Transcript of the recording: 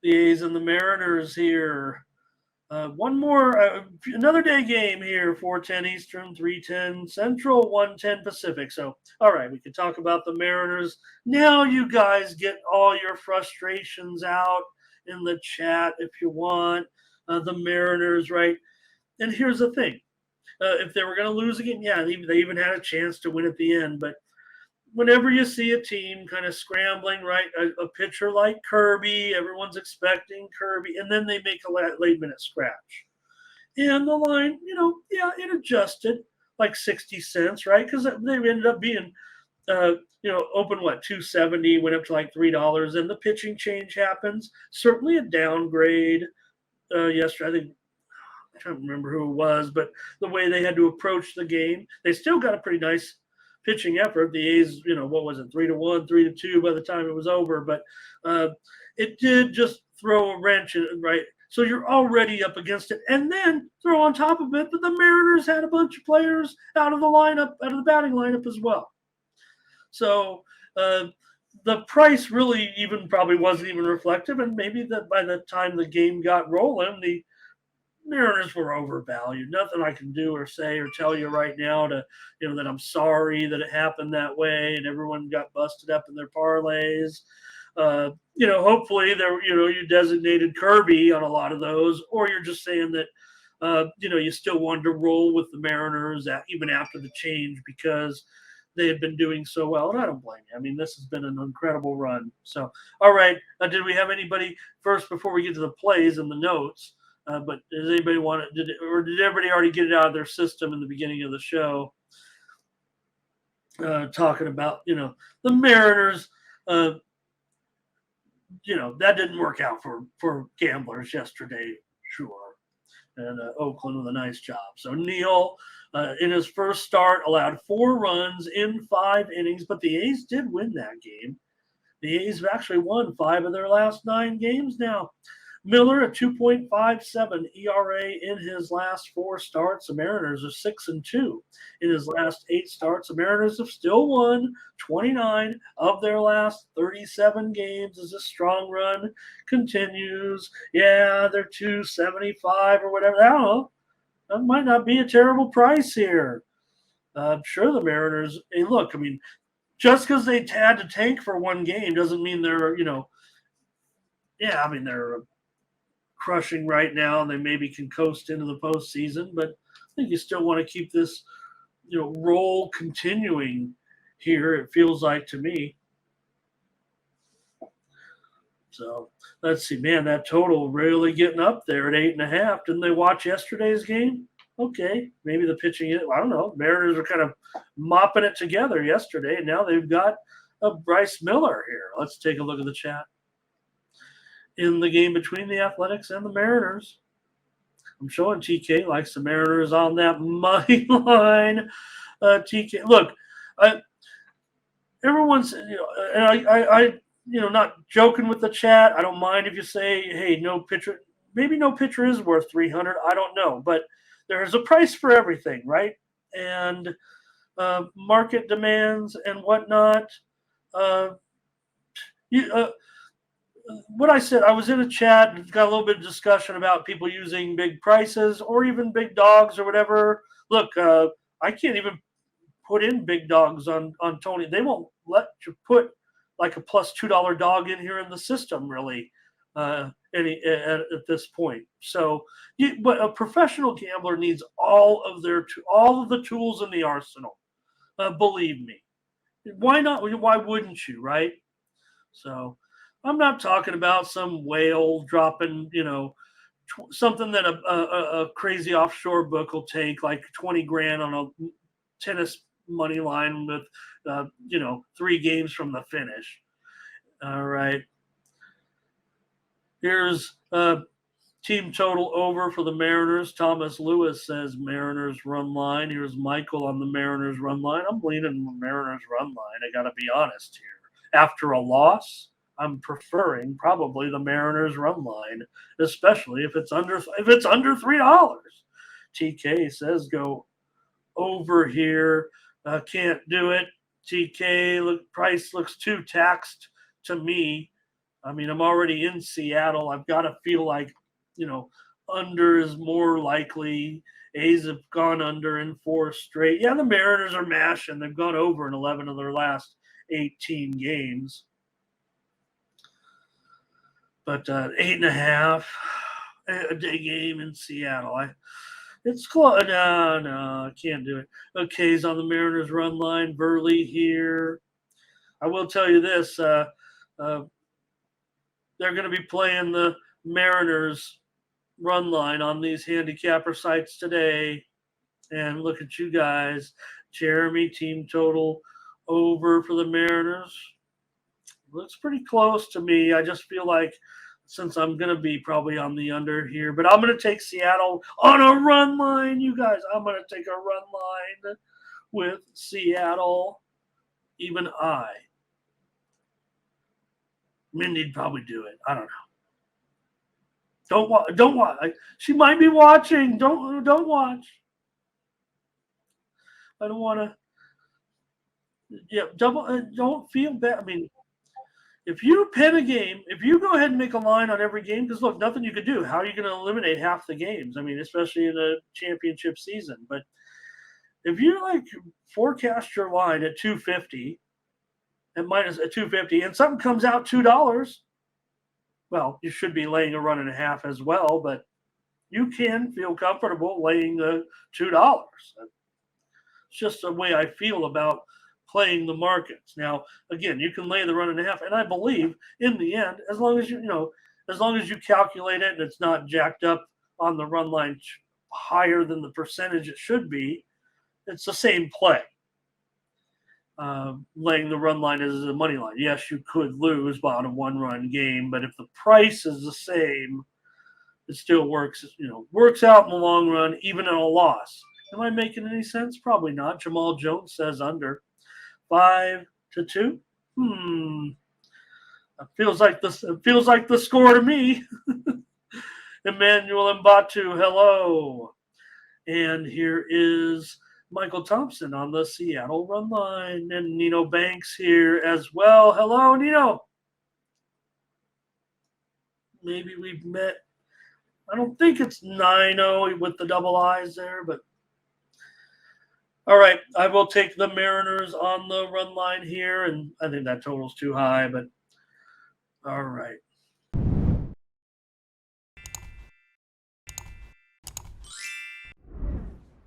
The A's and the Mariners here. One more, another day game here, 4:10 Eastern, 3:10 Central, 1:10 Pacific. So, all right, we can talk about the Mariners. Now you guys get all your frustrations out in the chat if you want. The Mariners, right? And here's the thing. If they were going to lose again, yeah, they even had a chance to win at the end. But whenever you see a team kind of scrambling, right, a pitcher like Kirby, everyone's expecting Kirby, and then they make a late minute scratch. And the line, yeah, it adjusted like 60 cents, right? Because they ended up being, open 270, went up to like $3, and the pitching change happens. Certainly a downgrade yesterday. I think I can't remember who it was, but the way they had to approach the game, they still got a pretty nice pitching effort. The A's, what was it, 3-1, 3-2 by the time it was over, but it did just throw a wrench in it, right? So you're already up against it, and then throw on top of it that the Mariners had a bunch of players out of the batting lineup as well. So the price really even probably wasn't even reflective, and maybe that by the time the game got rolling, the Mariners were overvalued. Nothing I can do or say or tell you right now to, that I'm sorry that it happened that way and everyone got busted up in their parlays. Hopefully you designated Kirby on a lot of those, or you're just saying that, you still wanted to roll with the Mariners even after the change because they had been doing so well. And I don't blame you. I mean, this has been an incredible run. So, all right. Did we have anybody first before we get to the plays and the notes? But does anybody want to, did everybody already get it out of their system in the beginning of the show? Talking about, the Mariners, that didn't work out for gamblers yesterday, sure. And Oakland with a nice job. So Neal, in his first start, allowed 4 runs in 5 innings, but the A's did win that game. The A's have actually won 5 of their last 9 games now. Miller, a 2.57 ERA in his last 4 starts. The Mariners are 6-2 in his last 8 starts. The Mariners have still won 29 of their last 37 games as a strong run continues. Yeah, they're 275 or whatever. I don't know. That might not be a terrible price here. I'm sure the Mariners, hey, look, I mean, just because they had to tank for 1 game doesn't mean they're, they're crushing right now and they maybe can coast into the postseason, but I think you still want to keep this, roll continuing here, it feels like to me. So let's see, man, that total really getting up there at 8.5. Didn't they watch yesterday's game? Okay, maybe the pitching, I don't know. Mariners are kind of mopping it together yesterday, and now they've got a Bryce Miller here. Let's take a look at the chat. In the game between the Athletics and the Mariners, I'm showing TK likes the Mariners on that money line. TK, look, everyone's, and I not joking with the chat. I don't mind if you say, hey, no pitcher, maybe no pitcher is worth 300. I don't know, but there's a price for everything, right? And market demands and whatnot. What I said, I was in a chat and got a little bit of discussion about people using big prices or even big dogs or whatever. Look, I can't even put in big dogs on Tony. They won't let you put like a plus $2 dog in here in the system, really, at this point. So, but a professional gambler needs all of the tools in the arsenal. Believe me. Why not? Why wouldn't you, right? So, I'm not talking about some whale dropping, something that a crazy offshore book will take like 20 grand on a tennis money line with, 3 games from the finish. All right. Here's team total over for the Mariners. Thomas Lewis says Mariners run line. Here's Michael on the Mariners run line. I'm leaning the Mariners run line. I got to be honest here. After a loss, I'm preferring probably the Mariners run line, especially if it's under $3. TK says go over here. Can't do it. TK price looks too taxed to me. I mean, I'm already in Seattle. I've got to feel like, under is more likely. A's have gone under in 4 straight. Yeah, the Mariners are mashing. They've gone over in 11 of their last 18 games. But 8.5 a day game in Seattle. It's close. No, I can't do it. OK's on the Mariners run line. Burley here. I will tell you this. Uh, they're going to be playing the Mariners run line on these handicapper sites today. And look at you guys. Jeremy, team total over for the Mariners. Looks pretty close to me. I just feel like since I'm going to be probably on the under here, but I'm going to take Seattle on a run line, you guys. I'm going to take a run line with Seattle. Even Mindy'd probably do it. I don't know. Don't watch. She might be watching. Don't watch. I don't want to. Yeah, don't feel bad. I mean, if you pin a game, if you go ahead and make a line on every game, because look, nothing you could do. How are you going to eliminate half the games? I mean, especially in a championship season. But if you forecast your line at 250 and minus at 250, and something comes out $2, well, you should be laying a run and a half as well. But you can feel comfortable laying the $2. It's just the way I feel about playing the markets. Now, again, you can lay the run and a half, and I believe in the end, as long as as long as you calculate it and it's not jacked up on the run line higher than the percentage it should be, it's the same play. Laying the run line as a money line. Yes, you could lose on a one-run game, but if the price is the same, it still works. Works out in the long run, even in a loss. Am I making any sense? Probably not. Jamal Jones says under 5-2. It feels like the score to me. Emmanuel Mbatu, hello. And here is Michael Thompson on the Seattle run line. And Nino Banks here as well. Hello, Nino. Maybe we've met. I don't think it's 9-0 with the double I's there, but all right. I will take the Mariners on the run line here, and I think that total's too high, but all right.